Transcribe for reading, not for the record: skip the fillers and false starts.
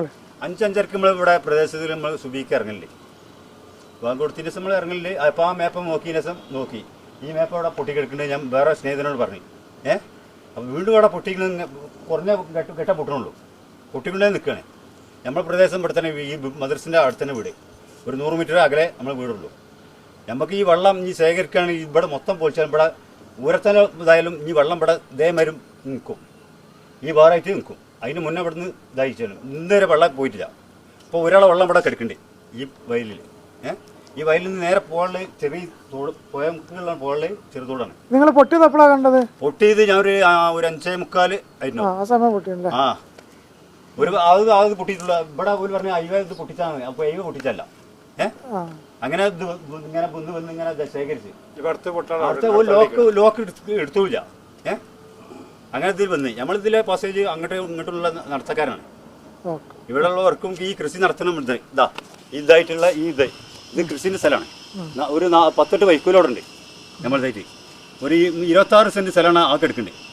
5:05 നമ്മൾ ഇവിടെ പ്രദേശത്തിൽ നമ്മൾ സുബിക്ക് ഇറങ്ങലില്ലേ, ബാങ്ക് കൊടുത്തതിന് നമ്മൾ ഇറങ്ങലില്ലേ. അപ്പോൾ ആ മേപ്പം നോക്കിയ ശേഷം നോക്കി ഈ മേപ്പ് അവിടെ പൊട്ടിക്കെടുക്കേണ്ടത് ഞാൻ വേറെ സ്നേഹിതനോട് പറഞ്ഞു. അപ്പോൾ വീണ്ടും അവിടെ പൊട്ടിക്കുന്ന കുറഞ്ഞ ഘട്ട പൊട്ടണുള്ളൂ, പൊട്ടിക്കൊണ്ടേ നിൽക്കുകയാണ്. നമ്മുടെ പ്രദേശം ഇവിടെ തന്നെ ഈ മദ്രസിൻ്റെ അടുത്ത് തന്നെ വീട്, ഒരു 100 മീറ്റർ അകലെ നമ്മൾ വീടുള്ളൂ. നമുക്ക് ഈ വെള്ളം ഈ ശേഖരിക്കുകയാണെങ്കിൽ ഇവിടെ മൊത്തം പൊളിച്ചാലും ഇവിടെ ഉയരത്തല ഇതായാലും ഈ വെള്ളം ഇവിടെ ഇതേമാരും നിൽക്കും, ഈ ഭാരമായിട്ട് നിൽക്കും. അതിന് മുന്നേ ഇവിടെ നിന്ന് ഇതായിച്ചാലും ഇന്നേരെ വെള്ളം പോയിട്ടില്ല. ഇപ്പോൾ ഒരാളെ വെള്ളം ഇവിടെ കിടക്കുന്നുണ്ട് ഈ വയലിൽ. ഈ വയലിൽ നിന്ന് നേരെ പോകാനുള്ള ചെറിയ തോട് പോയുള്ള പോകാനുള്ള ചെറുതോടാണ്. നിങ്ങൾ പൊട്ടിയത് എപ്പോഴാണ് കണ്ടത്? പൊട്ടിയത് ഞാൻ ഒരു 5:45 ആയിരുന്നു. അത് പൊട്ടിയിട്ടുള്ള ഇവിടെ പോലും പറഞ്ഞ അയ്യോ ഇത് പൊട്ടിച്ചാണ്. അപ്പോൾ അയ്യോ പൊട്ടിച്ചല്ല, അങ്ങനെ ഇത് ഇങ്ങനെ വന്ന് ഇങ്ങനെ ശേഖരിച്ച് ലോക്ക് എടുത്തില്ല. അങ്ങനെ ഇതിൽ വന്ന് നമ്മളിതിലെ പാസേജ് അങ്ങോട്ടും ഇങ്ങോട്ടുള്ള നടത്തക്കാരാണ്. ഇവിടെ ഉള്ളവർക്കും ഈ കൃഷി നടത്തണം. ഇതായിട്ടുള്ള ഇത് കൃഷിന്റെ സ്ഥലമാണ്. ഒരു 18 വൈക്കോലോടുണ്ട് നമ്മളിതായിട്ട്. ഒരു 26 സെന്റ് സ്ഥലമാണ് ആ എടുക്കുന്നുണ്ട്.